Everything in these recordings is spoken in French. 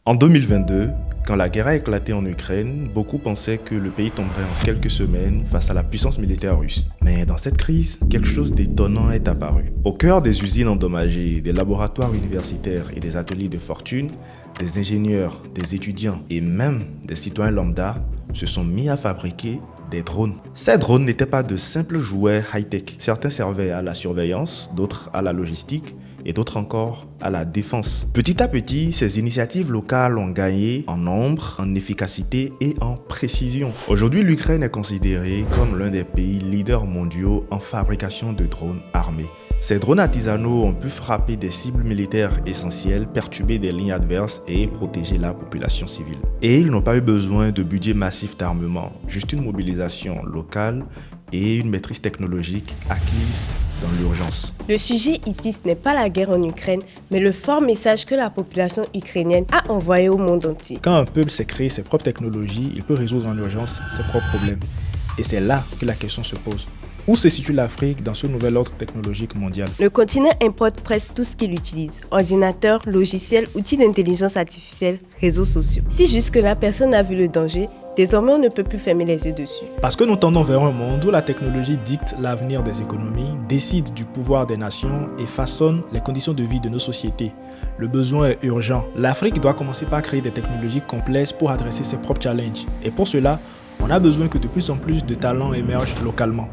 En 2022, quand la guerre a éclaté en Ukraine, beaucoup pensaient que le pays tomberait en quelques semaines face à la puissance militaire russe. Mais dans cette crise, quelque chose d'étonnant est apparu. Au cœur des usines endommagées, des laboratoires universitaires et des ateliers de fortune, des ingénieurs, des étudiants et même des citoyens lambda se sont mis à fabriquer des drones. Ces drones n'étaient pas de simples jouets high-tech. Certains servaient à la surveillance, d'autres à la logistique et d'autres encore à la défense. Petit à petit, ces initiatives locales ont gagné en nombre, en efficacité et en précision. Aujourd'hui, l'Ukraine est considérée comme l'un des pays leaders mondiaux en fabrication de drones armés. Ces drones artisanaux ont pu frapper des cibles militaires essentielles, perturber des lignes adverses et protéger la population civile. Et ils n'ont pas eu besoin de budget massif d'armement, juste une mobilisation locale et une maîtrise technologique acquise dans l'urgence. Le sujet ici, ce n'est pas la guerre en Ukraine, mais le fort message que la population ukrainienne a envoyé au monde entier. Quand un peuple sait créer ses propres technologies, il peut résoudre en urgence ses propres problèmes. Et c'est là que la question se pose. Où se situe l'Afrique dans ce nouvel ordre technologique mondial? Le continent importe presque tout ce qu'il utilise. Ordinateurs, logiciels, outils d'intelligence artificielle, réseaux sociaux. Si jusque-là personne n'a vu le danger, désormais on ne peut plus fermer les yeux dessus. Parce que nous tendons vers un monde où la technologie dicte l'avenir des économies, décide du pouvoir des nations et façonne les conditions de vie de nos sociétés. Le besoin est urgent. L'Afrique doit commencer par créer des technologies complexes pour adresser ses propres challenges. Et pour cela, on a besoin que de plus en plus de talents émergent localement.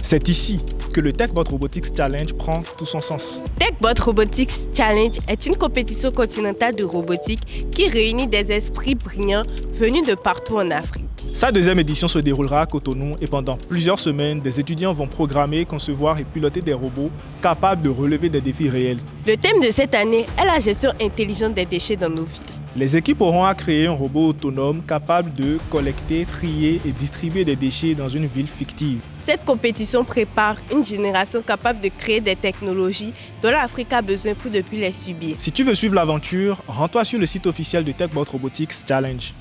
C'est ici que le TechBot Robotics Challenge prend tout son sens. TechBot Robotics Challenge est une compétition continentale de robotique qui réunit des esprits brillants venus de partout en Afrique. Sa deuxième édition se déroulera à Cotonou et pendant plusieurs semaines, des étudiants vont programmer, concevoir et piloter des robots capables de relever des défis réels. Le thème de cette année est la gestion intelligente des déchets dans nos villes. Les équipes auront à créer un robot autonome capable de collecter, trier et distribuer des déchets dans une ville fictive. Cette compétition prépare une génération capable de créer des technologies dont l'Afrique a besoin pour ne plus les subir. Si tu veux suivre l'aventure, rends-toi sur le site officiel de TechBot Robotics Challenge.